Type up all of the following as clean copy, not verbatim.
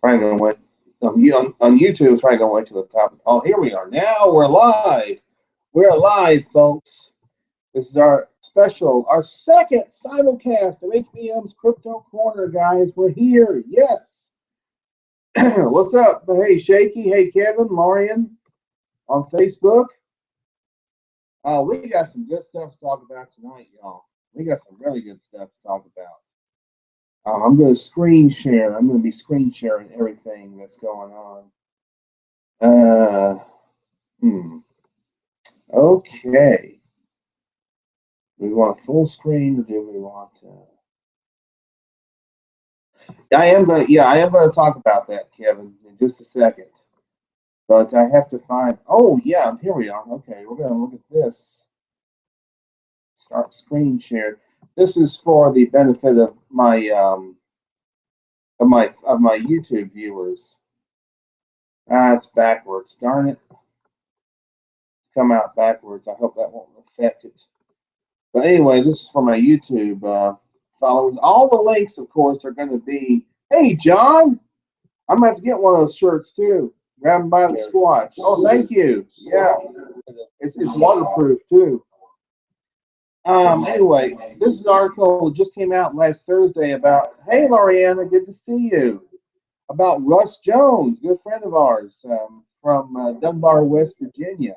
Probably gonna wait on YouTube. It's probably gonna wait to the top. Oh, here we are. Now we're live. We're live, folks. This is our special, our second simulcast of HBM's Crypto-Corner, guys. We're here. Yes. What's up? Hey, Shaky. Hey, Kevin, Lorian on Facebook. We got some good stuff to talk about tonight, y'all. We got some really good stuff to talk about. I'm going to screen share. I'm going to be screen sharing everything that's going on. Okay. Do we want a full screen or do we want I am going to talk about that, Kevin, in just a second. But I have to find, oh yeah, here we are. Okay, we're going to look at this. Start screen share. This is for the benefit of my YouTube viewers. It's backwards. Darn it. Come out backwards. I hope that won't affect it. But anyway, this is for my YouTube followers. All the links, of course, are going to be. Hey, John, I'm going to have to get one of those shirts too. Grab them by the squatch. Oh, thank you. Yeah, it's waterproof too. Anyway, this is an article that just came out last Thursday about. Hey, Loriana, good to see you. About Russ Jones, good friend of ours from Dunbar, West Virginia.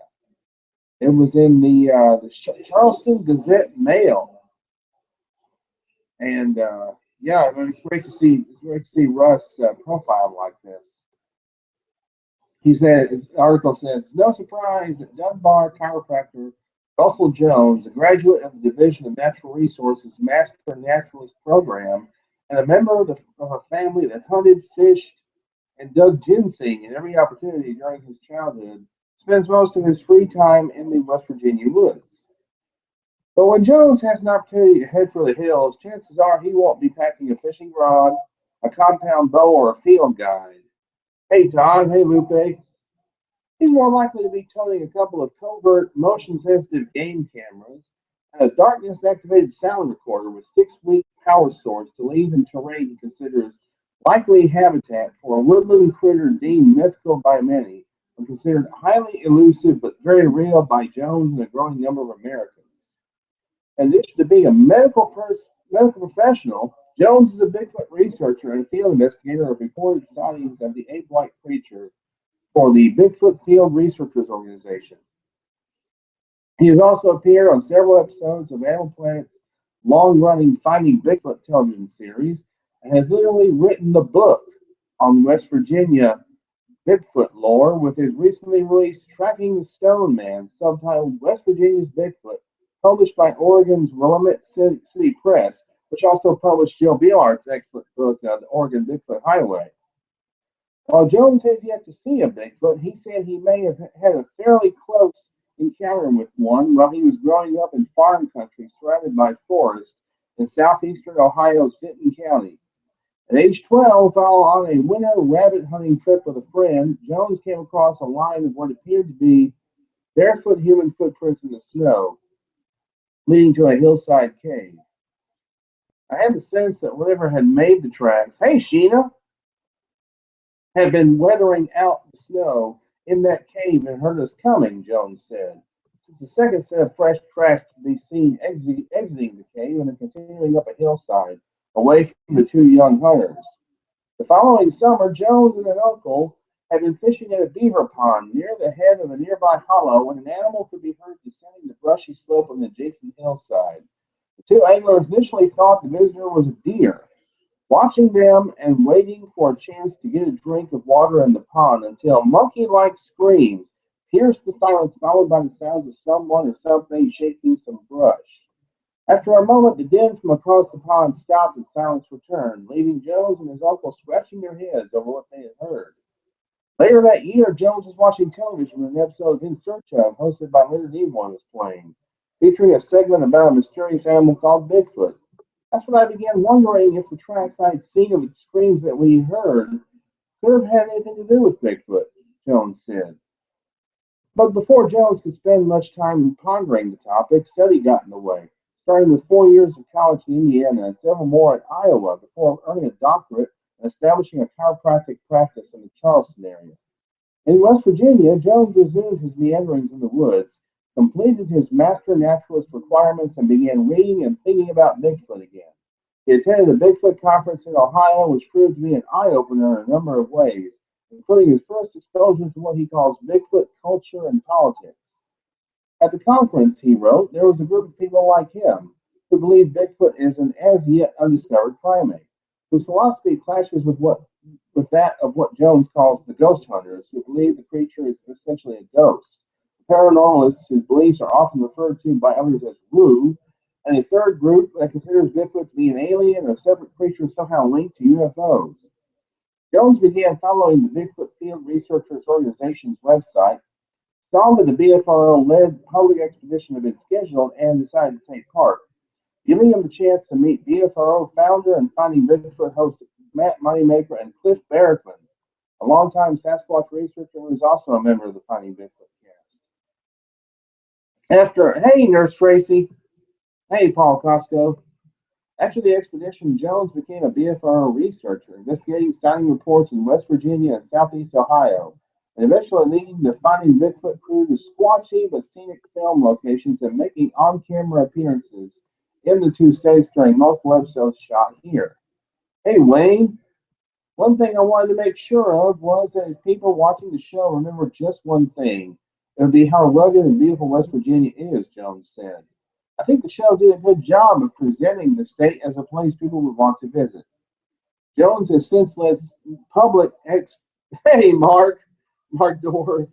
It was in the Charleston Gazette Mail, and yeah, it was great to see. Russ profiled like this. He said, the article says, no surprise that Dunbar chiropractor Russell Jones, a graduate of the Division of Natural Resources Master Naturalist Program, and a member of a family that hunted, fished, and dug ginseng in every opportunity during his childhood, spends most of his free time in the West Virginia woods. But when Jones has an opportunity to head for the hills, chances are he won't be packing a fishing rod, a compound bow, or a field guide. Hey, Todd. Hey, Lupe. He's more likely to be toting a couple of covert, motion-sensitive game cameras and a darkness-activated sound recorder with 6-week power source to leave in terrain he considers likely habitat for a woodland critter deemed mythical by many, and considered highly elusive but very real by Jones and a growing number of Americans. In addition to being a medical professional, Jones is a Bigfoot researcher and field investigator of reported sightings of the ape-like creature for the Bigfoot Field Researchers Organization. He has also appeared on several episodes of Animal Planet's long-running Finding Bigfoot television series and has literally written the book on West Virginia Bigfoot lore with his recently released Tracking the Stone Man, subtitled West Virginia's Bigfoot, published by Oregon's Willamette City Press, which also published Joe Beilhart's excellent book, The Oregon Bigfoot Highway. While Jones has yet to see a Bigfoot, he said he may have had a fairly close encounter with one while he was growing up in farm country surrounded by forests in southeastern Ohio's Vinton County. At age 12, while on a winter rabbit hunting trip with a friend, Jones came across a line of what appeared to be barefoot human footprints in the snow, leading to a hillside cave. I had the sense that whatever had made the tracks, hey Sheena, had been weathering out the snow in that cave and heard us coming, Jones said. Since the second set of fresh tracks could be seen exiting the cave and then continuing up a hillside, away from the two young hunters. The following summer, Jones and an uncle had been fishing at a beaver pond near the head of a nearby hollow when an animal could be heard descending the brushy slope of an adjacent hillside. The two anglers initially thought the visitor was a deer, watching them and waiting for a chance to get a drink of water in the pond until monkey-like screams pierced the silence, followed by the sounds of someone or something shaking some brush. After a moment, the din from across the pond stopped and silence returned, leaving Jones and his uncle scratching their heads over what they had heard. Later that year, Jones was watching television when an episode of In Search Of, hosted by Leonard Nimoy, was playing, featuring a segment about a mysterious animal called Bigfoot. That's when I began wondering if the tracks I'd seen of the screams that we heard could have had anything to do with Bigfoot, Jones said. But before Jones could spend much time pondering the topic, study got in the way, starting with 4 years of college in Indiana and several more at Iowa before earning a doctorate establishing a chiropractic practice in the Charleston area. In West Virginia, Jones resumed his meanderings in the woods, completed his master naturalist requirements, and began reading and thinking about Bigfoot again. He attended a Bigfoot conference in Ohio, which proved to be an eye-opener in a number of ways, including his first exposure to what he calls Bigfoot culture and politics. At the conference, he wrote, there was a group of people like him who believe Bigfoot is an as-yet undiscovered primate, whose philosophy clashes with that of what Jones calls the ghost hunters, who believe the creature is essentially a ghost, paranormalists whose beliefs are often referred to by others as woo, and a third group that considers Bigfoot to be an alien or separate creature somehow linked to UFOs. Jones began following the Bigfoot Field Researchers Organization's website, saw that the BFRO-led public expedition had been scheduled, and decided to take part, giving him the chance to meet BFRO founder and Finding Bigfoot host Matt Moneymaker and Cliff Barrickman, a longtime Sasquatch researcher who is also a member of the Finding Bigfoot cast. Hey, Nurse Tracy. Hey, Paul Costco. After the expedition, Jones became a BFRO researcher, investigating sighting reports in West Virginia and Southeast Ohio, and eventually leading the Finding Bigfoot crew to squatchy but scenic film locations and making on-camera appearances in the two states during multiple episodes shot here. Hey, Wayne. One thing I wanted to make sure of was that if people watching the show remember just one thing, it would be how rugged and beautiful West Virginia is, Jones said. I think the show did a good job of presenting the state as a place people would want to visit. Jones has since led public Hey, Mark Dorr.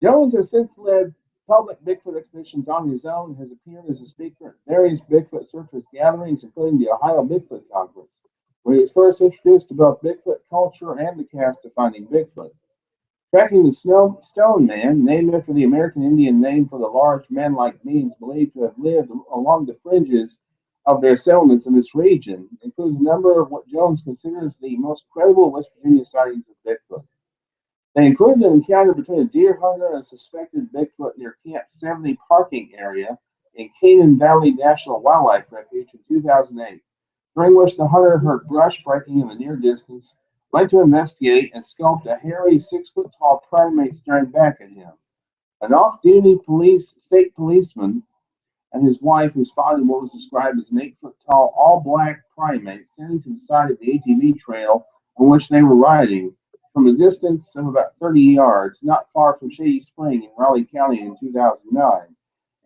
Jones has since led public Bigfoot expeditions on his own and has appeared as a speaker at various Bigfoot searchers gatherings, including the Ohio Bigfoot Conference, where he was first introduced to both Bigfoot culture and the cast of Finding Bigfoot. Tracking the Stone Man, named after the American Indian name for the large man-like beings believed to have lived along the fringes of their settlements in this region, includes a number of what Jones considers the most credible West Virginia sightings of Bigfoot. They included an encounter between a deer hunter and a suspected Bigfoot near Camp 70 parking area in Canaan Valley National Wildlife Refuge in 2008, during which the hunter heard brush breaking in the near distance, went to investigate, and scoped a hairy 6-foot-tall primate staring back at him. An off-duty state policeman and his wife, who spotted what was described as an 8-foot-tall, all-black primate standing to the side of the ATV trail on which they were riding, from a distance of about 30 yards, not far from Shady Spring in Raleigh County in 2009.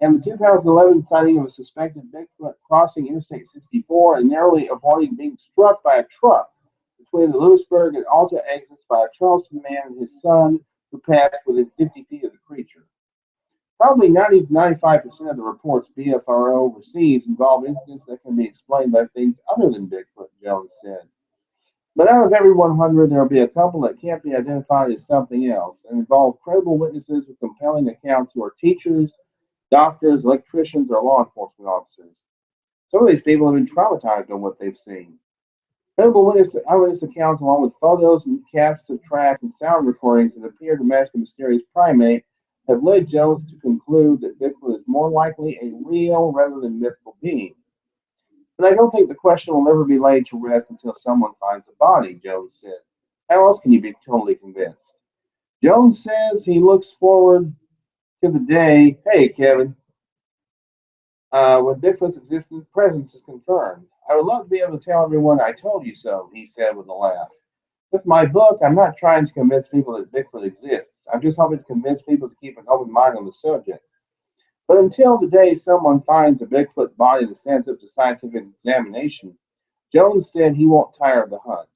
And the 2011 sighting of a suspected Bigfoot crossing Interstate 64 and narrowly avoiding being struck by a truck between the Lewisburg and Alta exits by a Charleston man and his son who passed within 50 feet of the creature. Probably 90-95% of the reports BFRO receives involve incidents that can be explained by things other than Bigfoot, Jones said. But out of every 100, there will be a couple that can't be identified as something else and involve credible witnesses with compelling accounts who are teachers, doctors, electricians, or law enforcement officers. Some of these people have been traumatized on what they've seen. Credible eyewitness accounts, along with photos and casts of tracks and sound recordings that appear to match the mysterious primate, have led Jones to conclude that Bigfoot is more likely a real rather than mythical being. But I don't think the question will ever be laid to rest until someone finds a body, Jones said. How else can you be totally convinced? Jones says he looks forward to the day, hey, Kevin, when Bigfoot's presence is confirmed. I would love to be able to tell everyone I told you so, he said with a laugh. With my book, I'm not trying to convince people that Bigfoot exists. I'm just hoping to convince people to keep an open mind on the subject. But until the day someone finds a Bigfoot body that stands up to scientific examination, Jones said he won't tire of the hunt.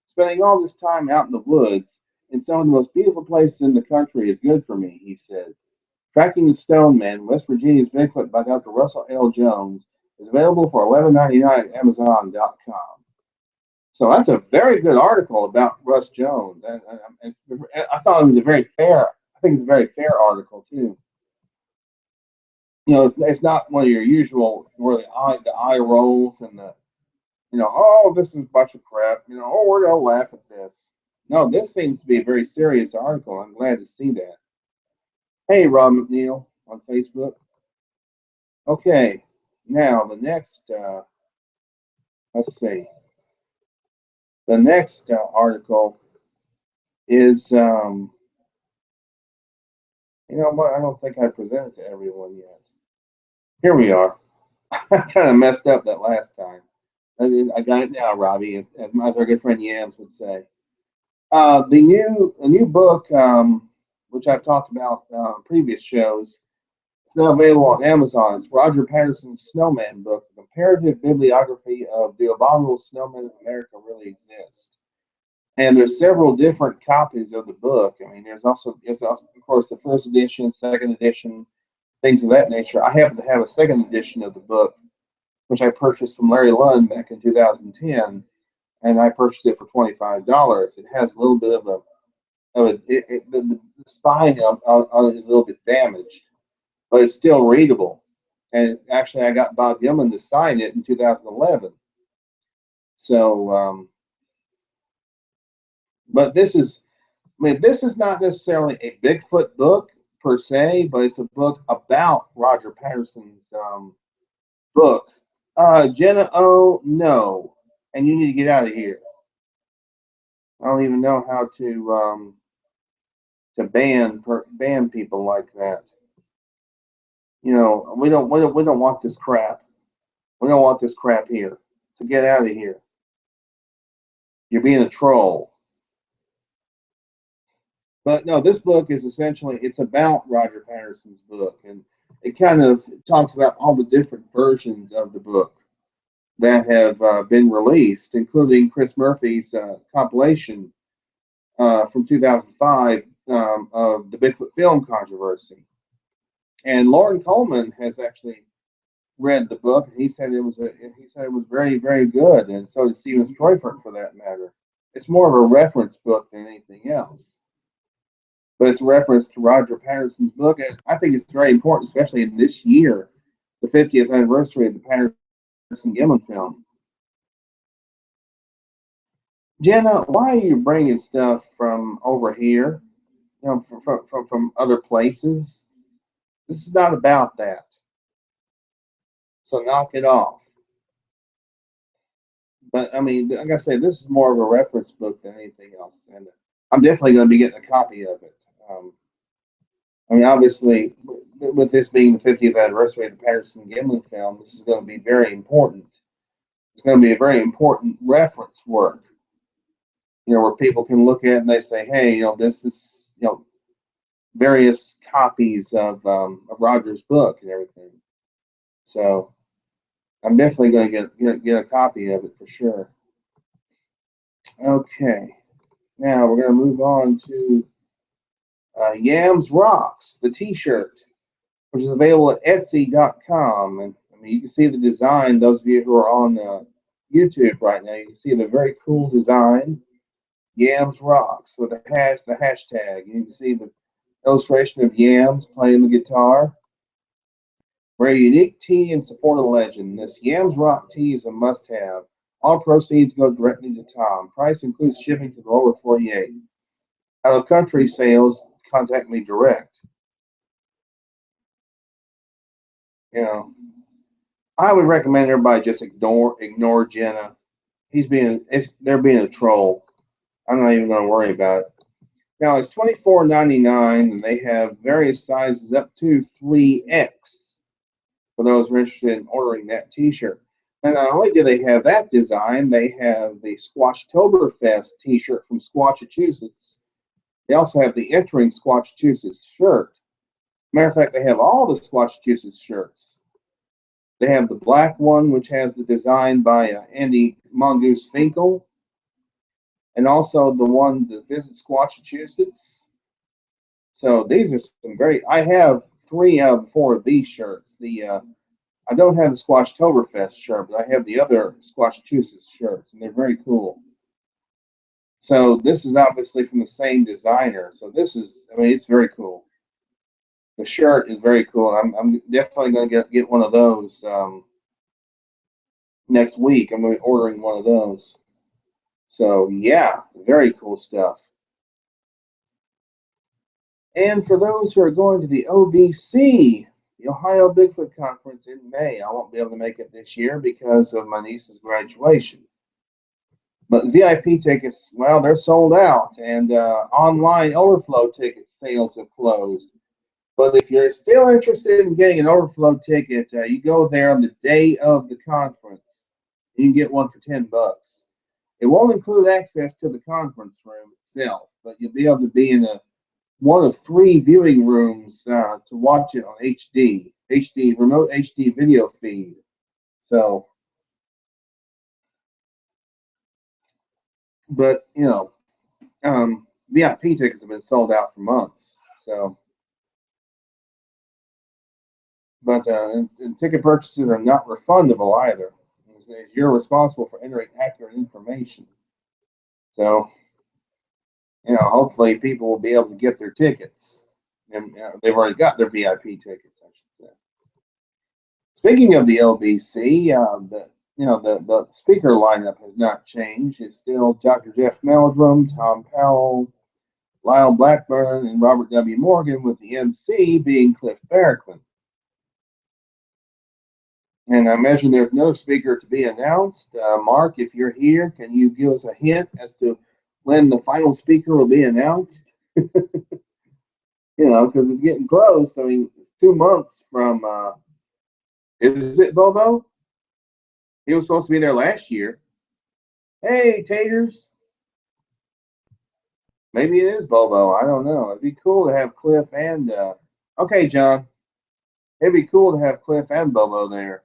Spending all this time out in the woods in some of the most beautiful places in the country is good for me, he said. Tracking the Stone Man, West Virginia's Bigfoot by Dr. Russell L. Jones, is available for $11.99 at Amazon.com. So that's a very good article about Russ Jones. I thought it was I think it's a very fair article, too. You know, it's not one of your usual where the eye rolls and oh, this is a bunch of crap. Oh, we're going to laugh at this. No, this seems to be a very serious article. I'm glad to see that. Hey, Rob McNeil on Facebook. Okay, now the next, let's see. The next article is, you know what? I don't think I presented to everyone yet. Here we are. I kind of messed up that last time. I got it now, Robbie, as our good friend Yams would say. A new book, which I've talked about on previous shows, it's now available on Amazon. It's Roger Patterson's Snowman book, a comparative bibliography of the abominable snowmen in America really exist. And there's several different copies of the book. I mean, there's also, of course, the first edition, second edition, things of that nature. I happen to have a second edition of the book, which I purchased from Larry Lund back in 2010, and I purchased it for $25. It has a little bit of the spine on it is a little bit damaged, but it's still readable. And actually, I got Bob Gilman to sign it in 2011. So, but this is, I mean, this is not necessarily a Bigfoot book per se, but it's a book about Roger Patterson's book. Jenna, oh no, and you need to get out of here. I don't even know how to ban people like that. You know, we don't want this crap. We don't want this crap here. So get out of here. You're being a troll. But no, this book is essentially, it's about Roger Patterson's book, and it kind of talks about all the different versions of the book that have been released, including Chris Murphy's compilation from 2005 of the Bigfoot film controversy. And Lauren Coleman has actually read the book, and he said it was very, very good, and so did Steven Streufert for that matter. It's more of a reference book than anything else, but it's a reference to Roger Patterson's book, and I think it's very important, especially in this year, the 50th anniversary of the Patterson Gimlin film. Jenna, why are you bringing stuff from over here? You know, from other places? This is not about that. So knock it off. But I mean, like I say, this is more of a reference book than anything else, and I'm definitely going to be getting a copy of it. I mean, obviously, with this being the 50th anniversary of the Patterson Gimlin film, this is going to be very important. It's going to be a very important reference work, you know, where people can look at and they say, hey, you know, this is, you know, various copies of Roger's book and everything. So I'm definitely going to get a copy of it for sure. Okay, now we're going to move on to Yams Rocks, the T-shirt, which is available at Etsy.com. And I mean, you can see the design. Those of you who are on YouTube right now, you can see the very cool design. Yams Rocks with the hashtag. You can see the illustration of Yams playing the guitar. Very unique tee in support of the legend. This Yams Rock tee is a must-have. All proceeds go directly to Tom. Price includes shipping to the lower 48. Out of country sales, contact me direct. You know, I would recommend everybody just ignore Jenna. They're being a troll. I'm not even going to worry about it. Now it's $24.99, and they have various sizes up to 3X for those who are interested in ordering that T-shirt. And not only do they have that design, they have the Squatchtoberfest T-shirt from Squatchachusetts. They also have the Entering Squatchachusetts shirt. Matter of fact, they have all the Squatchachusetts shirts. They have the black one, which has the design by Andy Mongoose Finkel, and also the one that visits Squatchachusetts. So these are some great. I have 3 out of 4 of these shirts. I don't have the Squatchtoberfest shirt, but I have the other Squatchachusetts shirts, and they're very cool. So this is obviously from the same designer. So this is, I mean, it's very cool. The shirt is very cool. I'm definitely going to get one of those next week. I'm going to be ordering one of those. So yeah, very cool stuff. And for those who are going to the OBC, the Ohio Bigfoot Conference in May, I won't be able to make it this year because of my niece's graduation. But VIP tickets, well, they're sold out, and online overflow ticket sales have closed. But if you're still interested in getting an overflow ticket, you go there on the day of the conference. You can get one for $10. It won't include access to the conference room itself, but you'll be able to be in one of 3 viewing rooms to watch it on HD remote HD video feed. So, but VIP tickets have been sold out for months. So, but and ticket purchases are not refundable either. You're responsible for entering accurate information. So, hopefully people will be able to get their tickets, and they've already got their VIP tickets, I should say. Speaking of the LBC, the speaker lineup has not changed. It's still Dr. Jeff Meldrum, Tom Powell, Lyle Blackburn, and Robert W. Morgan, with the MC being Cliff Barrickman. And I imagine there's no speaker to be announced. Mark, if you're here, can you give us a hint as to when the final speaker will be announced? Because it's getting close. I mean, it's 2 months from, is it Bobo? He was supposed to be there last year. Hey, Taters. Maybe it is Bobo. I don't know. It'd be cool to have Cliff and, okay, John. It'd be cool to have Cliff and Bobo there,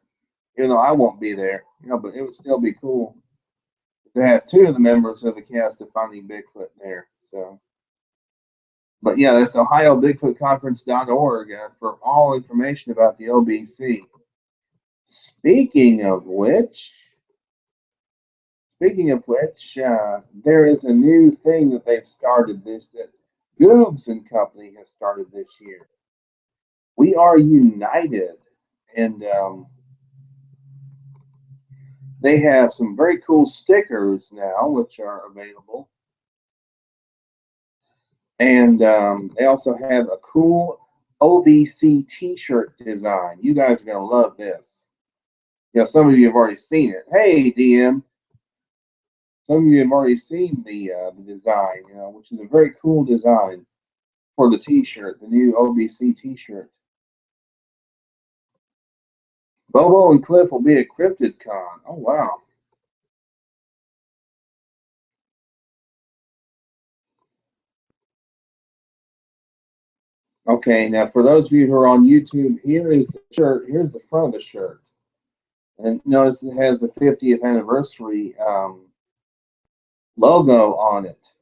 even though I won't be there. But it would still be cool to have 2 of the members of the cast of Finding Bigfoot there. So, but yeah, that's OhioBigfootConference.org for all information about the OBC. Speaking of which, there is a new thing that they've started that Goobs and Company has started this year. We are united, and they have some very cool stickers now, which are available. And they also have a cool OBC t-shirt design. You guys are going to love this. Some of you have already seen it. Hey, DM. Some of you have already seen the design, which is a very cool design for the t-shirt, the new OBC t-shirt. Bobo and Cliff will be at Cryptid-Con. Oh, wow. Okay, now for those of you who are on YouTube, here is the shirt. Here's the front of the shirt. And notice it has the 50th anniversary logo on it.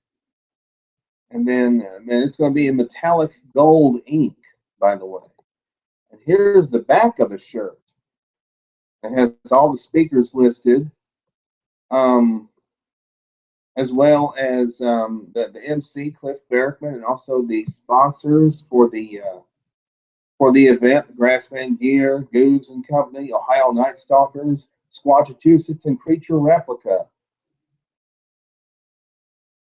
And then it's going to be in metallic gold ink, by the way. And here's the back of the shirt. It has all the speakers listed, as well as the MC, Cliff Barrickman, and also the sponsors for the event, Grassman Gear, Goobs and Company, Ohio Night Stalkers, Squatchachusetts, and Creature Replica.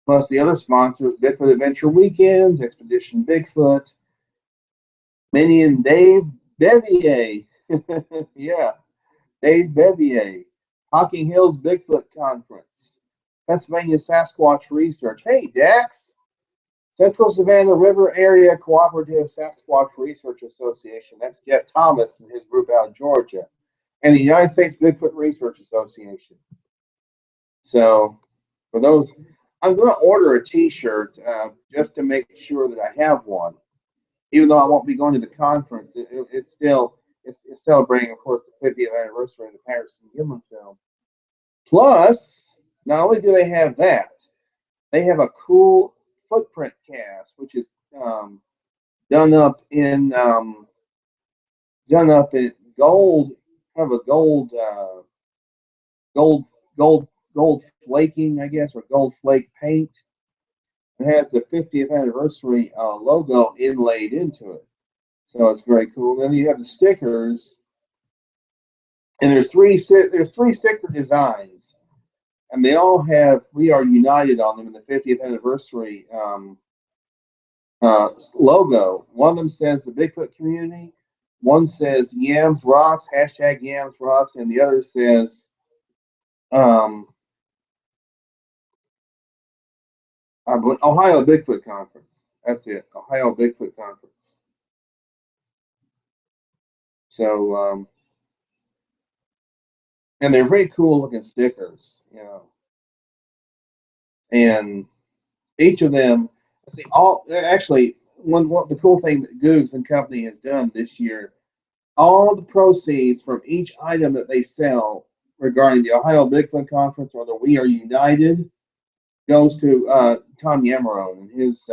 Plus the other sponsors, Bigfoot Adventure Weekends, Expedition Bigfoot, Minnie and Dave Bevier. Yeah, Dave Bevier. Hocking Hills Bigfoot Conference. Pennsylvania Sasquatch Research. Hey, Dax. Central Savannah River Area Cooperative Sasquatch Research Association. That's Jeff Thomas and his group out of Georgia. And the United States Bigfoot Research Association. So, for those, I'm going to order a t-shirt just to make sure that I have one. Even though I won't be going to the conference, it's still celebrating, of course, the 50th anniversary of the Patterson-Gimlin film. Plus, not only do they have that, they have a cool footprint cast, which is done up in gold, kind of a gold flaking, I guess, or gold flake paint. It has the 50th anniversary logo inlaid into it, so it's very cool. Then you have the stickers, and there's three sticker designs, and they all have "We Are United" on them in the 50th anniversary logo. One of them says the Bigfoot community, one says Yams Rocks, #Yams Rocks, and the other says I believe Ohio Bigfoot Conference. That's it, Ohio Bigfoot Conference. So, and they're very cool looking stickers, you know. And each of them, see, all actually one the cool thing that Googs and Company has done this year, all the proceeds from each item that they sell regarding the Ohio Bigfoot Conference or the We Are United goes to Tom Yamarone and his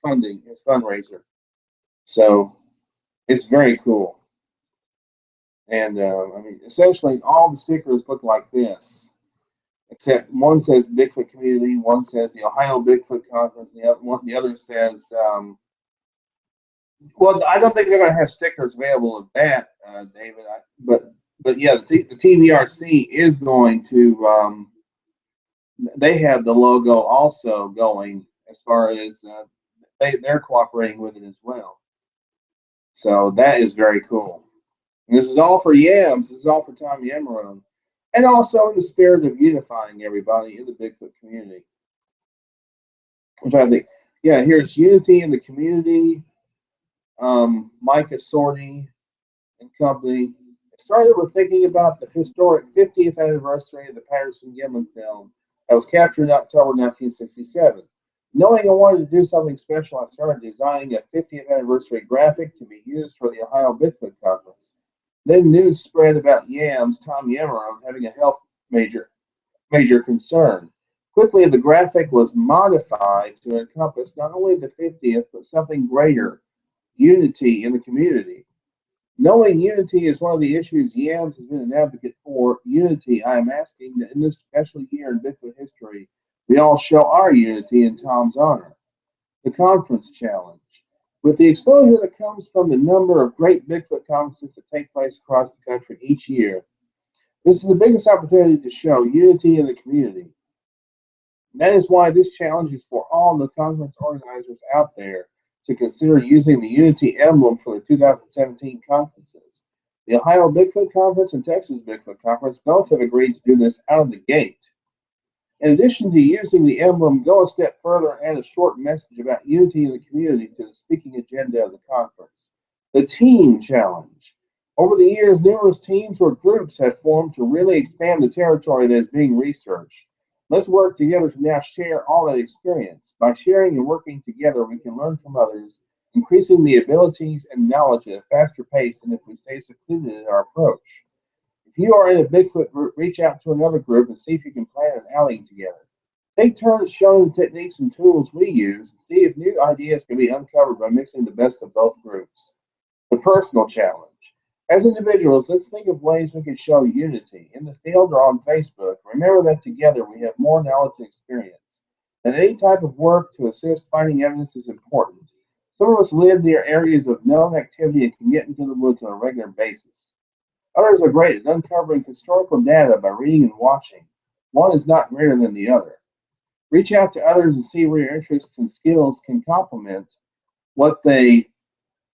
funding, his fundraiser. So it's very cool. And I mean, essentially, all the stickers look like this, except one says Bigfoot Community, one says the Ohio Bigfoot Conference, the other says. Well, I don't think they're going to have stickers available of that, David. But yeah, the TVRC is going to. They have the logo also going as far as they're cooperating with it as well. So that is very cool. And this is all for Yams. This is all for Tom Yamarone. And also in the spirit of unifying everybody in the Bigfoot community. I'm trying to think. Yeah, here's unity in the community. Micah Sorney and company. It started with thinking about the historic 50th anniversary of the Patterson-Gimlin film that was captured in October 1967. Knowing I wanted to do something special, I started designing a 50th anniversary graphic to be used for the Ohio Bigfoot Conference. Then news spread about Yams, Tom Yamarone, having a health major concern. Quickly, the graphic was modified to encompass not only the 50th, but something greater, unity in the community. Knowing unity is one of the issues Yams has been an advocate for, unity, I am asking that in this special year in Bigfoot history, we all show our unity in Tom's honor. The Conference Challenge. With the exposure that comes from the number of great Bigfoot conferences that take place across the country each year, this is the biggest opportunity to show unity in the community. That is why this challenge is for all the conference organizers out there to consider using the Unity emblem for the 2017 conferences. The Ohio Bigfoot Conference and Texas Bigfoot Conference both have agreed to do this out of the gate. In addition to using the emblem, go a step further and add a short message about unity in the community to the speaking agenda of the conference. The Team Challenge. Over the years, numerous teams or groups have formed to really expand the territory that is being researched. Let's work together to now share all that experience. By sharing and working together, we can learn from others, increasing the abilities and knowledge at a faster pace than if we stay secluded in our approach. If you are in a Bigfoot group, reach out to another group and see if you can plan an outing together. Take turns showing the techniques and tools we use and see if new ideas can be uncovered by mixing the best of both groups. The Personal Challenge. As individuals, let's think of ways we can show unity in the field or on Facebook. Remember that together we have more knowledge and experience. That any type of work to assist finding evidence is important. Some of us live near areas of known activity and can get into the woods on a regular basis. Others are great at uncovering historical data by reading and watching. One is not greater than the other. Reach out to others and see where your interests and skills can complement what they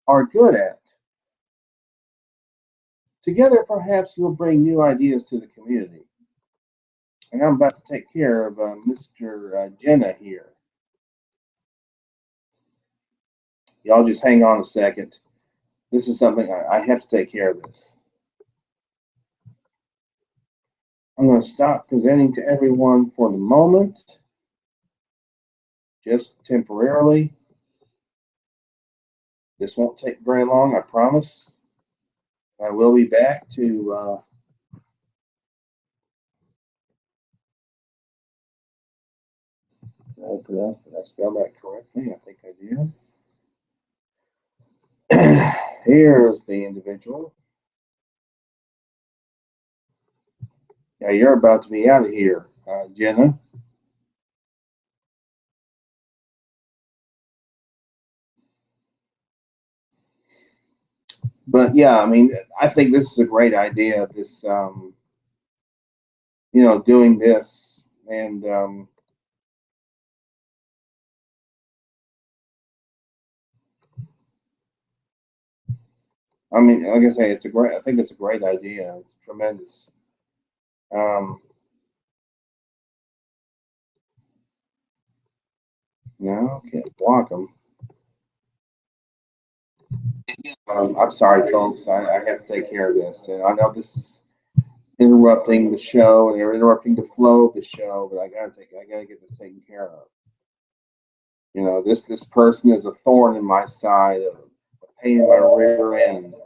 are good at. Together, perhaps you'll bring new ideas to the community. And I'm about to take care of Mr. Jenna here. Y'all just hang on a second. This is something I have to take care of this. I'm going to stop presenting to everyone for the moment, just temporarily. This won't take very long, I promise. I will be back to did I spell that correctly? I think I did. Here's the individual. Yeah, you're about to be out of here, Jenna. But yeah, I mean, I think this is a great idea. This, doing this, and I mean, like I say, it's a great. I think it's a great idea. It's tremendous. Um, No, can't block them. I'm sorry, folks. I have to take care of this. And I know this is interrupting the show and they're interrupting the flow of the show, but I gotta get this taken care of. You know, this person is a thorn in my side, a pain in my rear end.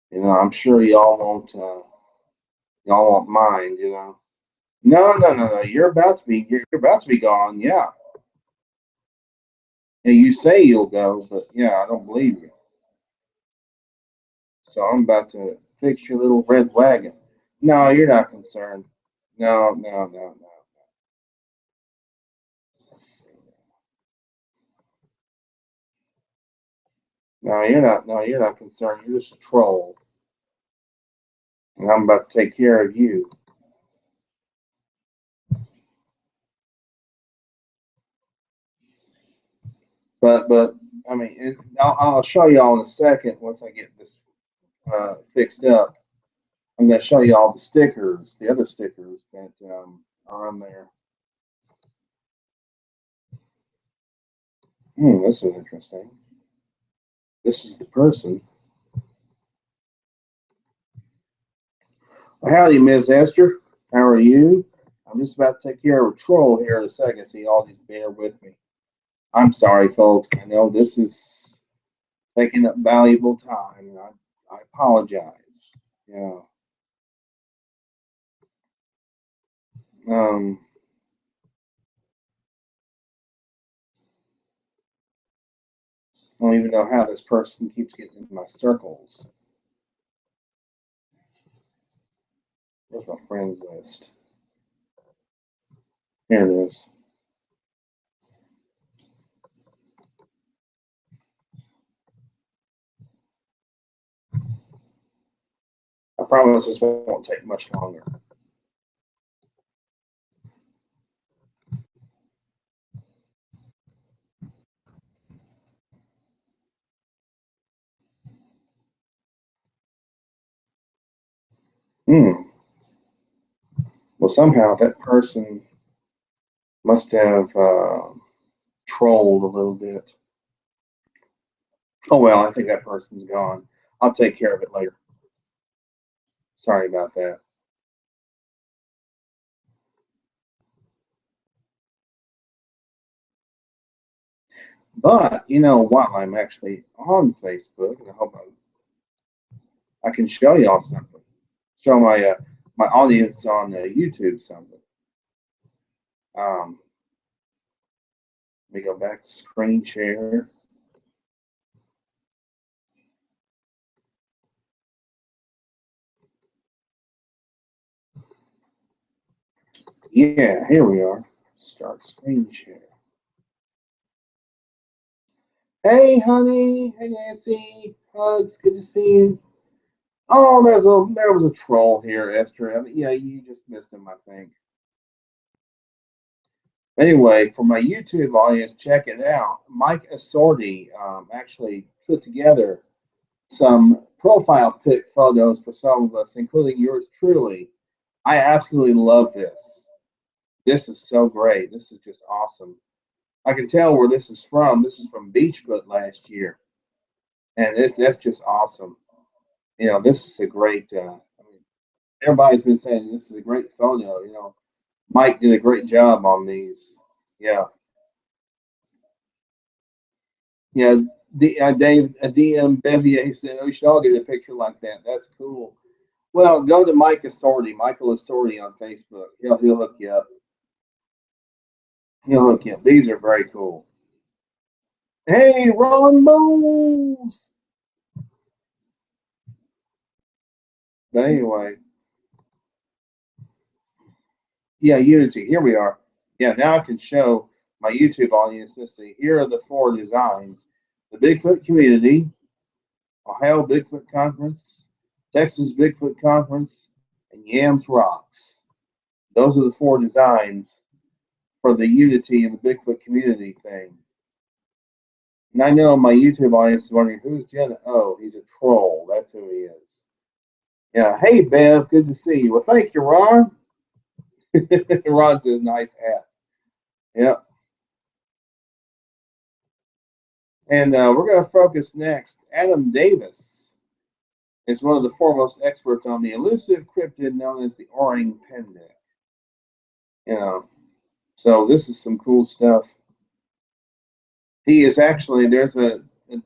You know, I'm sure y'all won't mind. You know, no. You're about to be gone. Yeah, and you say you'll go, but yeah, I don't believe you. So I'm about to fix your little red wagon. No, you're not concerned. No. No, you're not. No, you're not concerned. You're just a troll, and I'm about to take care of you. But I mean, I'll show y'all in a second once I get this fixed up. I'm going to show you all the stickers, the other stickers that are on there. This is interesting. This is the person. Well, howdy, Miss Esther. How are you? I'm just about to take care of a troll here in a second, so y'all just bear with me. I'm sorry, folks. I know this is taking up valuable time, and I apologize. Yeah. Um, I don't even know how this person keeps getting in my circles. Where's my friends list? Here it is. I promise this won't take much longer. Hmm. Well, somehow that person must have trolled a little bit. Oh well, I think that person's gone. I'll take care of it later. Sorry about that. But you know, while I'm actually on Facebook, and I hope I can show y'all something. Show my audience on YouTube something. Let me go back to screen share. Yeah, here we are. Start screen share. Hey, honey. Hey, Nancy. Hugs. Good to see you. Oh, there was a troll here, Esther. I mean, yeah, you just missed him, I think. Anyway, for my YouTube audience, check it out. Mike Assorti actually put together some profile pic photos for some of us, including yours truly. I absolutely love this. This is so great. This is just awesome. I can tell where this is from. This is from Beachfoot last year, and that's just awesome. You know, this is a great. I mean, everybody's been saying this is a great photo. You know, Mike did a great job on these. Yeah, yeah. Dave DM Bevier said we should all get a picture like that. That's cool. Well, go to Mike Assorti, Michael Assorti on Facebook. He'll hook you up. He'll hook you up. These are very cool. Hey, Ron Bowles. But anyway, yeah, Unity. Here we are. Yeah, now I can show my YouTube audience. Let's see. Here are the four designs: the Bigfoot community, Ohio Bigfoot Conference, Texas Bigfoot Conference, and Yams Rocks. Those are the four designs for the Unity and the Bigfoot community thing. And I know my YouTube audience is wondering who's Jenna. Oh, he's a troll. That's who he is. Yeah. Hey, Bev. Good to see you. Well, thank you, Ron. Ron says nice hat. Yep. And we're going to focus next. Adam Davis is one of the foremost experts on the elusive cryptid known as the Orang Pendek. You know, so this is some cool stuff. He is actually, there's a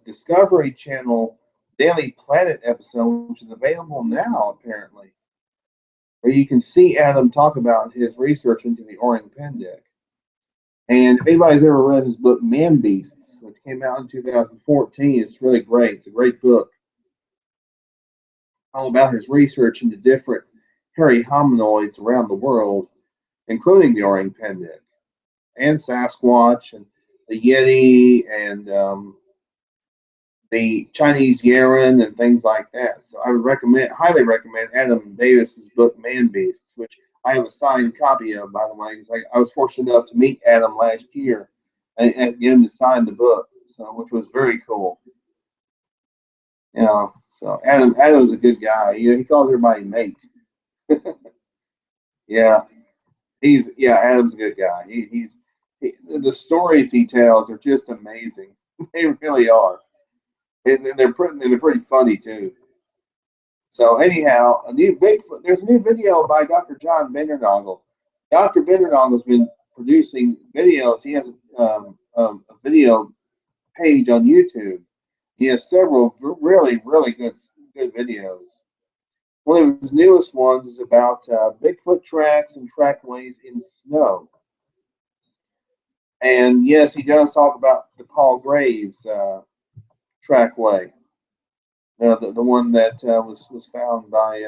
Discovery Channel Daily Planet episode, which is available now, apparently, where you can see Adam talk about his research into the Orang Pendek. And if anybody's ever read his book, Man Beasts, which came out in 2014, it's really great. It's a great book. All about his research into different hairy hominoids around the world, including the Orang Pendek and Sasquatch and the Yeti and the Chinese Yeren and things like that. So I would highly recommend Adam Davis's book, Man Beasts, which I have a signed copy of, by the way, because I was fortunate enough to meet Adam last year and get him to sign the book, so which was very cool. You know, so Adam's a good guy. He calls everybody mate. Yeah, Adam's a good guy. The stories he tells are just amazing. They really are, and they're pretty funny too. So anyhow, there's a new video by Dr. John Bindernagel. Dr. Bindernagel's been producing videos. He has a video page on YouTube. He has several really, really good videos. One of his newest ones is about Bigfoot tracks and trackways in snow. And yes, he does talk about the Paul Graves trackway, the one that was found by.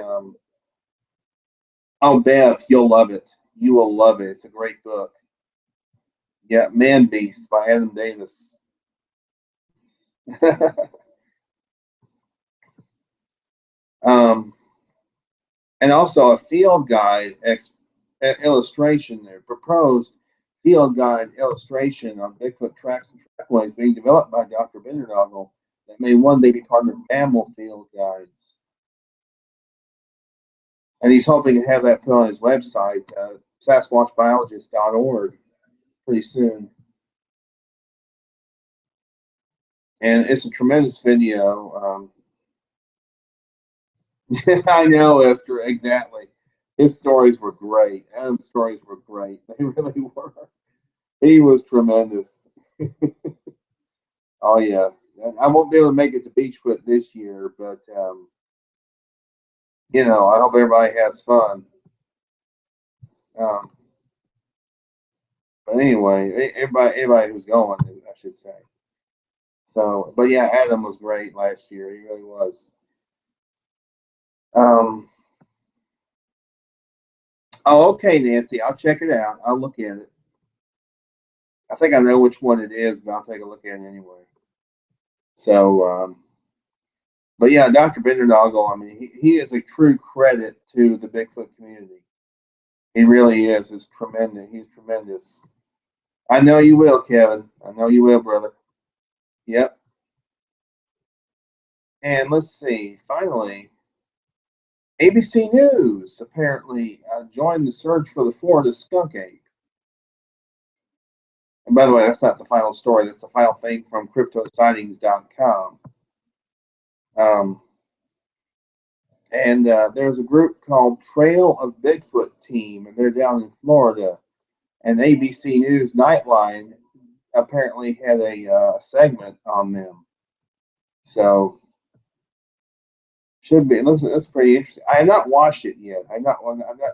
Oh, Bev, you'll love it. You will love it. It's a great book. Yeah, Man Beast by Adam Davis. And also a field guide illustration there, proposed field guide illustration on Bigfoot tracks and trackways being developed by Dr. Bindernagel that may one day be part of mammal field guides. And he's hoping to have that put on his website, SasquatchBiologist.org, pretty soon. And it's a tremendous video. I know, Esther, exactly. His stories were great. Adam's stories were great. They really were. He was tremendous. Oh, yeah. I won't be able to make it to Beachfoot this year, but, you know, I hope everybody has fun. But anyway, everybody who's going, I should say. So, but yeah, Adam was great last year. He really was. Oh, okay, Nancy. I'll check it out. I'll look at it. I think I know which one it is, but I'll take a look at it anyway. So, but yeah, Dr. Bindernagel, I mean, he is a true credit to the Bigfoot community. He really is. He's tremendous. He's tremendous. I know you will, Kevin. I know you will, brother. Yep. And let's see. Finally, ABC News apparently joined the search for the Florida skunk ape. And by the way, that's not the final story. That's the final thing from CryptoSightings.com. And there's a group called Trail of Bigfoot Team, and they're down in Florida. And ABC News Nightline apparently had a segment on them. So should be. It looks pretty interesting. I have not watched it yet. I've not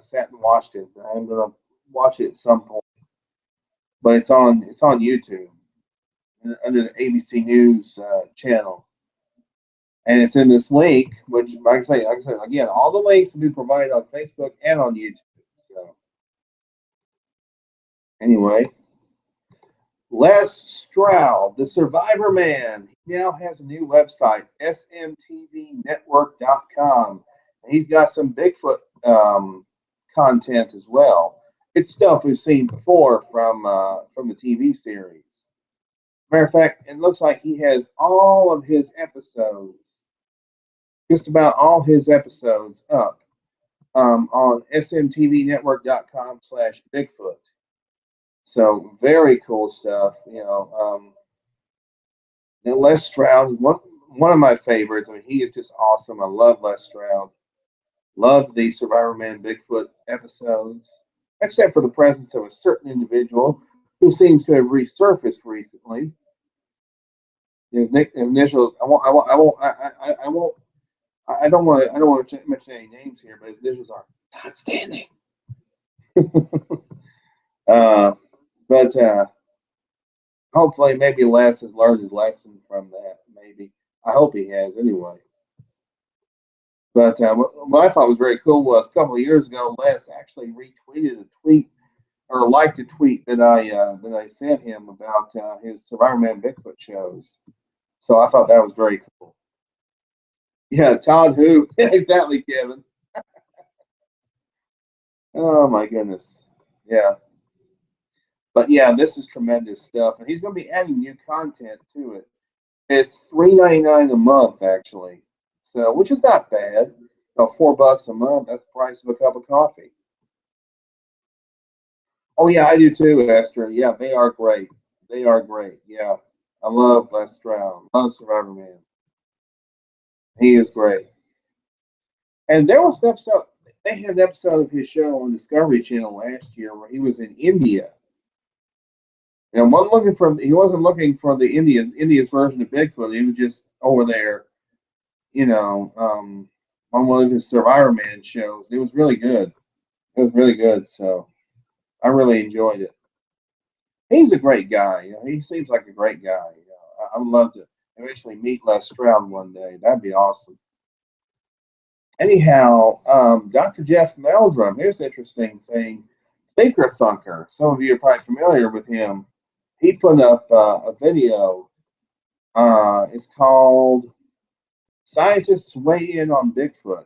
sat and watched it. But I'm gonna watch it at some point. But it's on YouTube under the ABC News channel. And it's in this link, which, like I said, again, all the links will be provided on Facebook and on YouTube. So, anyway, Les Stroud, the Survivor Man, he now has a new website, smtvnetwork.com. He's got some Bigfoot content as well. It's stuff we've seen before from the TV series. Matter of fact, it looks like he has all of his episodes. Just about all his episodes up on smtvnetwork.com/Bigfoot. So very cool stuff, you know. And Les Stroud is one of my favorites. I mean, he is just awesome. I love Les Stroud. Love the Survivor Man Bigfoot episodes, except for the presence of a certain individual who seems to have resurfaced recently. His initials. I don't want to mention any names here, but his initials are not standing. uh, but hopefully, maybe Les has learned his lesson from that. Maybe I hope he has anyway. But what I thought was very cool was a couple of years ago, Les actually retweeted a tweet or liked a tweet that I sent him about his Survivor Man Bigfoot shows. So I thought that was very cool. Yeah, Todd who? Exactly, Kevin. Oh my goodness. Yeah. But yeah, this is tremendous stuff. And he's gonna be adding new content to it. It's $3.99 a month actually. So which is not bad. $4 a month, that's the price of a cup of coffee. Oh yeah, I do too, Esther. Yeah, they are great. They are great. Yeah. I love Les Stroud. Love Survivor Man. He is great. And there was an episode they had an episode of his show on Discovery Channel last year where he was in India. And he wasn't looking for the India's version of Bigfoot. He was just over there, you know, on one of his Survivor Man shows. It was really good. It was really good. So I really enjoyed it. He's a great guy. He seems like a great guy. I would love to eventually meet Les Stroud one day. That'd be awesome. Anyhow, Dr. Jeff Meldrum, here's an interesting thing. Thinker Thunker, some of you are probably familiar with him. He put up a video. It's called Scientists Weigh In on Bigfoot.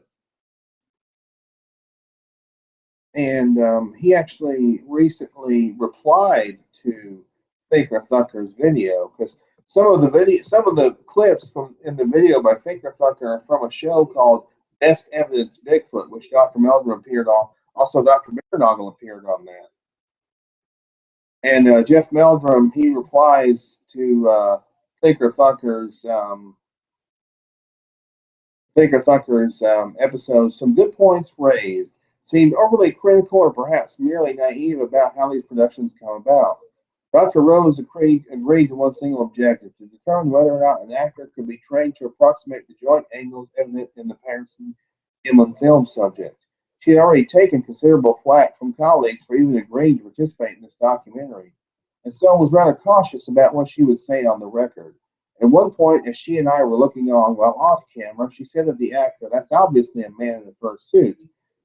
And he actually recently replied to Thinker Thunker's video because some of the clips from in the video by Thinker Thunker are from a show called Best Evidence Bigfoot, which Dr. Meldrum appeared on. Also, Dr. Bearnoggle appeared on that. And Jeff Meldrum, he replies to Thinker Thunker's episode. Some good points raised. Seemed overly critical or perhaps merely naive about how these productions come about. Dr. Rose agreed to one single objective to determine whether or not an actor could be trained to approximate the joint angles evident in the Patterson Gimlin film subject. She had already taken considerable flack from colleagues for even agreeing to participate in this documentary, and so was rather cautious about what she would say on the record. At one point, as she and I were looking on while off camera, she said of the actor, "That's obviously a man in a fur suit."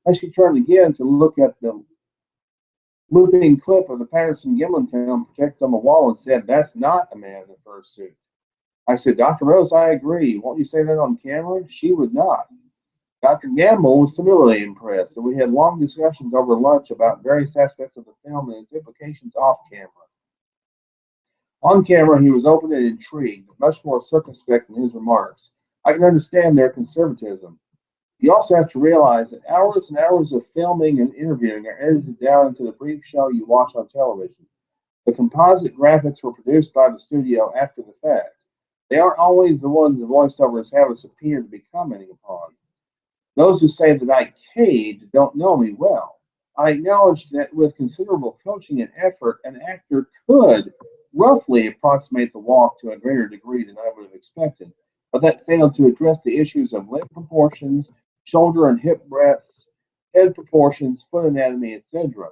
As she turned again to look at the looping clip of the Patterson Gimlin film projected on the wall and said, "That's not a man in a fur suit." I said, "Dr. Rose, I agree. Won't you say that on camera?" She would not. Dr. Gamble was similarly impressed, and we had long discussions over lunch about various aspects of the film and its implications off camera. On camera, he was open and intrigued, but much more circumspect in his remarks. I can understand their conservatism. You also have to realize that hours and hours of filming and interviewing are edited down into the brief show you watch on television. The composite graphics were produced by the studio after the fact. They aren't always the ones the voiceovers have us appear to be commenting upon. Those who say that I caved don't know me well. I acknowledge that with considerable coaching and effort, an actor could roughly approximate the walk to a greater degree than I would have expected, but that failed to address the issues of limb proportions, shoulder and hip breadths, head proportions, foot anatomy, etc.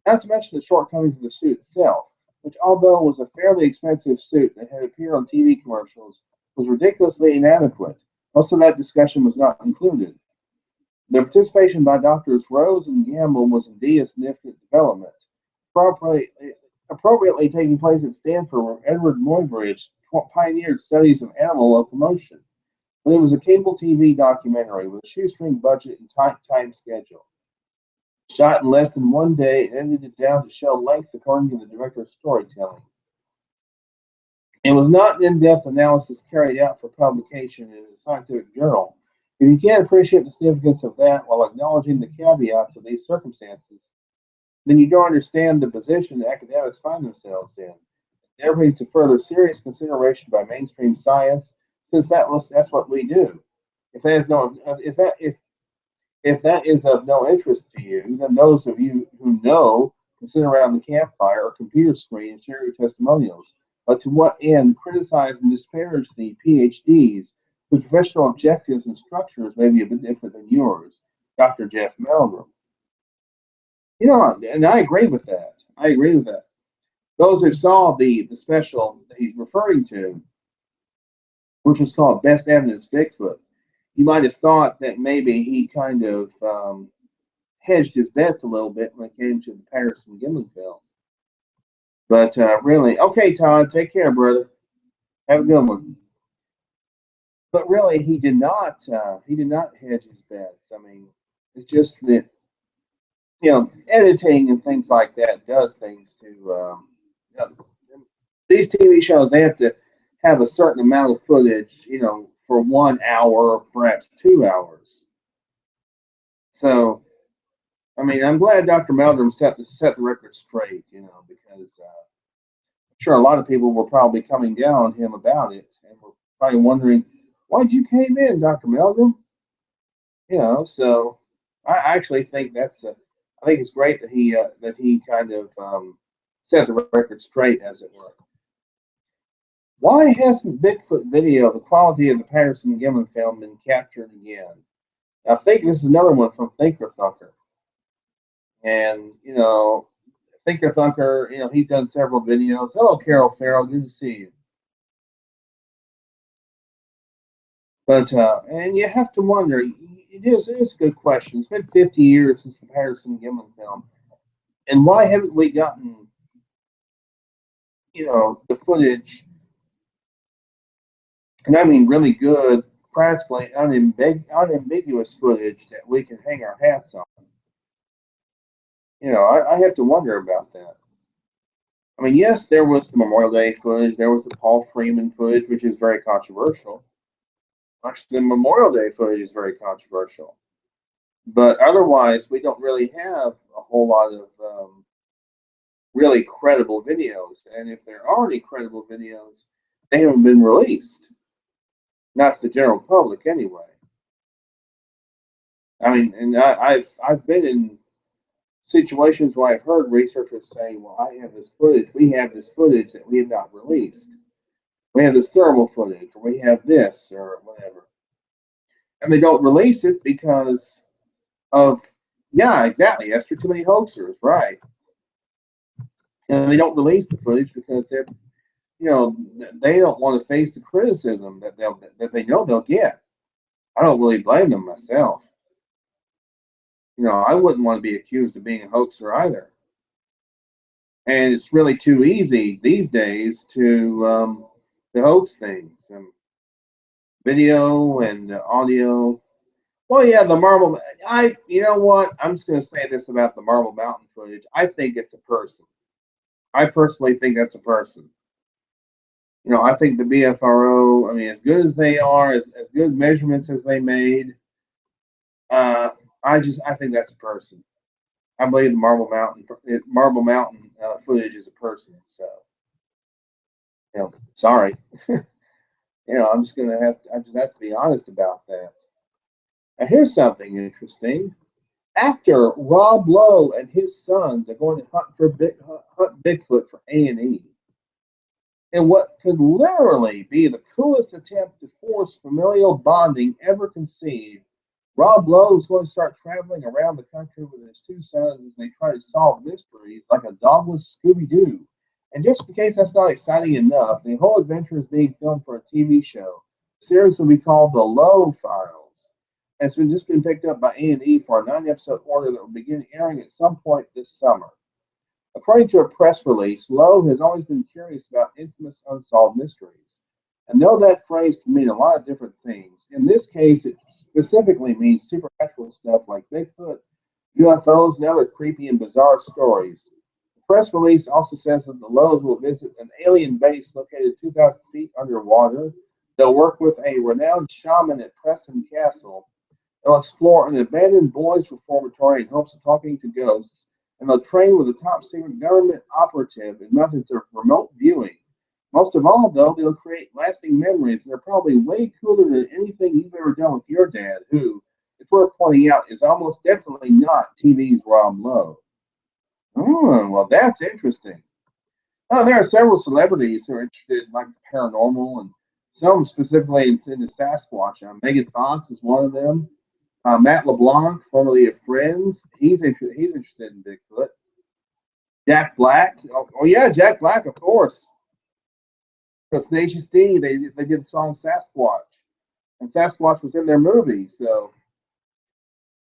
Not to mention the shortcomings of the suit itself, which, although was a fairly expensive suit that had appeared on TV commercials, was ridiculously inadequate. Most of that discussion was not included. The participation by Doctors Rose and Gamble was indeed a significant development, appropriately taking place at Stanford, where Edward Muybridge pioneered studies of animal locomotion. But it was a cable TV documentary with a shoestring budget and tight time schedule. Shot in less than one day, it edited down to show length according to the director's storytelling. It was not an in-depth analysis carried out for publication in a scientific journal. If you can't appreciate the significance of that while acknowledging the caveats of these circumstances, then you don't understand the position the academics find themselves in. everything to further serious consideration by mainstream science, since that's what we do. If that is no if that is of no interest to you, then those of you who know can sit around the campfire or computer screen and share your testimonials. But to what end criticize and disparage the PhDs whose professional objectives and structures may be a bit different than yours? Dr. Jeff Meldrum. You know, and I agree with that. I agree with that. Those who saw the special that he's referring to, which was called Best Evidence Bigfoot, you might have thought that maybe he kind of hedged his bets a little bit when it came to the Patterson Gimlin film. But really, okay, Todd, take care, brother. Have a good one. But really, he did not. He did not hedge his bets. I mean, it's just that editing and things like that does things to these TV shows. They have to have a certain amount of footage, for 1 hour or perhaps 2 hours. So, I mean, I'm glad Dr. Meldrum set the record straight, because I'm sure a lot of people were probably coming down on him about it and were probably wondering, why'd you came in, Dr. Meldrum? So I actually think I think it's great that he kind of set the record straight, as it were. Why hasn't Bigfoot video, the quality of the Patterson Gimlin film, been captured again? I think this is another one from Thinker Thunker. And, Thinker Thunker, he's done several videos. Hello, Carol Farrell. Good to see you. But, and you have to wonder, it is a good question. It's been 50 years since the Patterson Gimlin film. And why haven't we gotten, the footage, and I mean really good, practically unambiguous footage that we can hang our hats on? I have to wonder about that. I mean, yes, there was the Memorial Day footage. There was the Paul Freeman footage, which is very controversial. Actually, the Memorial Day footage is very controversial. But otherwise, we don't really have a whole lot of really credible videos. And if there are any credible videos, they haven't been released. Not to the general public, anyway. I mean, and I've been in situations where I've heard researchers say, well, we have this footage that we have not released. We have this thermal footage, or we have this, or whatever. And they don't release it because of, yeah, exactly, that's for too many hoaxers, right? And they don't release the footage because they don't want to face the criticism that they know they'll get. I don't really blame them myself. I wouldn't want to be accused of being a hoaxer either. And it's really too easy these days to hoax things, and video and audio. Well, yeah, the Marble. You know what? I'm just going to say this about the Marble Mountain footage. I think it's a person. I personally think that's a person. I think the BFRO. I mean, as good as they are, as good measurements as they made, I think that's a person. I believe the Marble Mountain footage is a person. So, sorry. I just have to be honest about that. Now, here's something interesting. Actor Rob Lowe and his sons are going to hunt Bigfoot for A&E. In what could literally be the coolest attempt to force familial bonding ever conceived, Rob Lowe is going to start traveling around the country with his two sons as they try to solve mysteries like a dogless Scooby-Doo. And just in case that's not exciting enough, the whole adventure is being filmed for a TV show. The series will be called The Lowe Files. And it's just been picked up by A&E for a 9-episode order that will begin airing at some point this summer. According to a press release, Lowe has always been curious about infamous unsolved mysteries. And though that phrase can mean a lot of different things, in this case it specifically means supernatural stuff like Bigfoot, UFOs, and other creepy and bizarre stories. The press release also says that the Lowes will visit an alien base located 2,000 feet underwater. They'll work with a renowned shaman at Preston Castle. They'll explore an abandoned boys' reformatory in hopes of talking to ghosts, and they'll train with a top-secret government operative in methods of remote viewing. Most of all, though, they'll create lasting memories. They're probably way cooler than anything you've ever done with your dad, who, it's worth pointing out, is almost definitely not TV's Rob Lowe. Well, that's interesting. There are several celebrities who are interested in like paranormal, and some specifically into Sasquatch. Megan Fox is one of them. Matt LeBlanc, formerly of Friends, he's interested in Bigfoot. Jack Black, oh yeah, Jack Black, of course. So Tenacious D, they did the song Sasquatch, and Sasquatch was in their movie. So,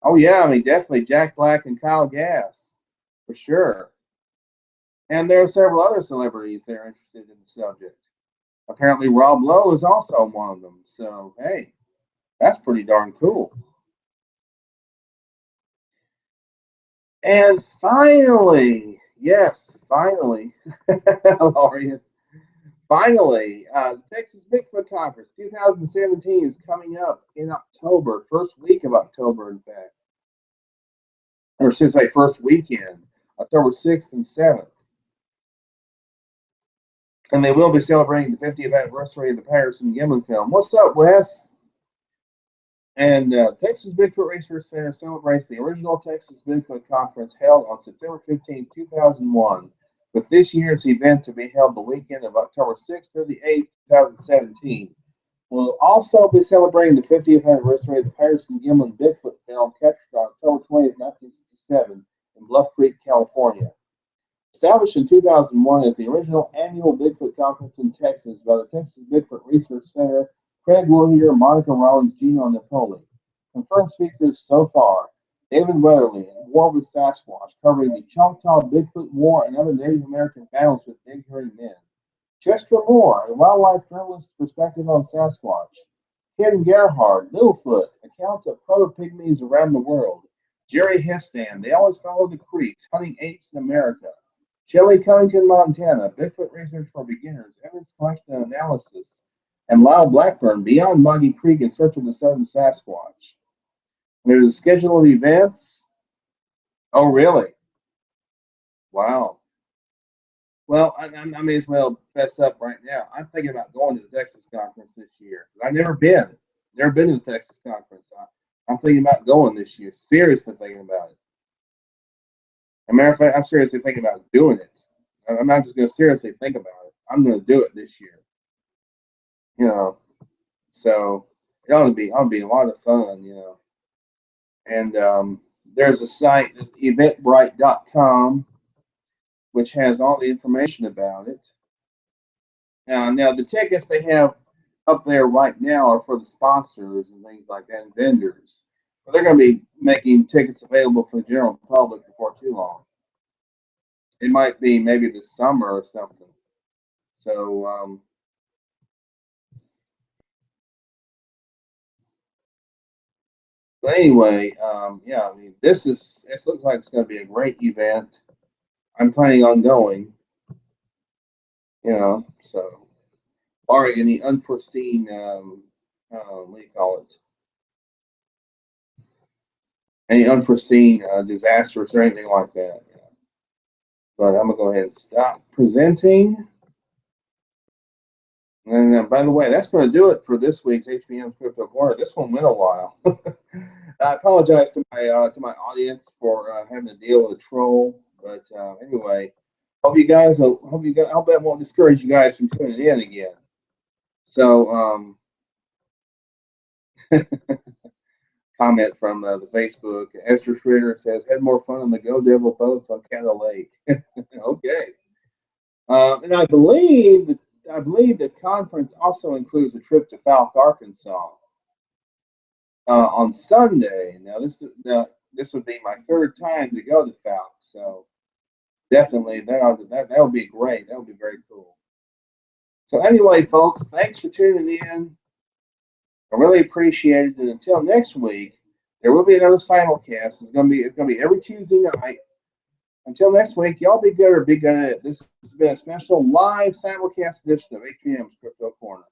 oh yeah, I mean definitely Jack Black and Kyle Gass, for sure. And there are several other celebrities that are interested in the subject. Apparently, Rob Lowe is also one of them. So, hey, that's pretty darn cool. And finally, yes, finally, Laurie, finally, the Texas Bigfoot Conference 2017 is coming up in October, first week of October, in fact. Or should I say first weekend, October 6th and 7th. And they will be celebrating the 50th anniversary of the Patterson-Gimlin film. What's up, Wes? And Texas Bigfoot Research Center celebrates the original Texas Bigfoot Conference held on September 15, 2001, with this year's event to be held the weekend of October 6th through the 8th, 2017. We'll also be celebrating the 50th anniversary of the Patterson-Gimlin Bigfoot film captured on October 20th, 1967 in Bluff Creek, California. Established in 2001 as the original annual Bigfoot Conference in Texas by the Texas Bigfoot Research Center, Craig Willier, Monica Rollins, Gino Napoli. Confirmed speakers so far: David Weatherly, War with Sasquatch, covering the Choctaw Bigfoot War and other Native American battles with big hairy men. Chester Moore, a wildlife journalist's perspective on Sasquatch. Ken Gerhard, Littlefoot, accounts of proto-pygmies around the world. Jerry Hestan, They Always Follow the Creeks, Hunting Apes in America. Shelley Covington, Montana, Bigfoot Research for Beginners, Evidence Collection and Analysis. And Lyle Blackburn, Beyond Boggy Creek in Search of the Southern Sasquatch. There's a schedule of events. Oh, really? Wow. Well, I may as well fess up right now. I'm thinking about going to the Texas conference this year. I've never been to the Texas conference. I'm thinking about going this year. Seriously thinking about it. As a matter of fact, I'm seriously thinking about doing it. I'm not just going to seriously think about it. I'm going to do it this year. You know, so it ought to be a lot of fun. You know, and there's a site, it's eventbrite.com, which has all the information about it. Now the tickets they have up there right now are for the sponsors and things like that and vendors. But they're going to be making tickets available for the general public before too long. It might be maybe this summer or something. So, but anyway, yeah, I mean, it looks like it's going to be a great event. I'm planning on going, you know, so barring any unforeseen, what do you call it? Any unforeseen disasters or anything like that. Yeah. But I'm going to go ahead and stop presenting. And by the way, that's going to do it for this week's HBM Cryptid-Corner. This one went a while. I apologize to my audience for having to deal with a troll. But anyway, hope that won't discourage you guys from tuning in again. So, comment from the Facebook. Esther Schroeder says, "Had more fun on the Go Devil boats on Caddo Lake." Okay. And I believe the conference also includes a trip to Falk, Arkansas, on Sunday. Now this would be my third time to go to Falk, so definitely that'll be great. That'll be very cool. So anyway, folks, thanks for tuning in. I really appreciate it. And until next week, there will be another simulcast. It's gonna be every Tuesday night. Until next week, y'all be good or be good. This has been a special live simulcast edition of HBM's Crypto Corner.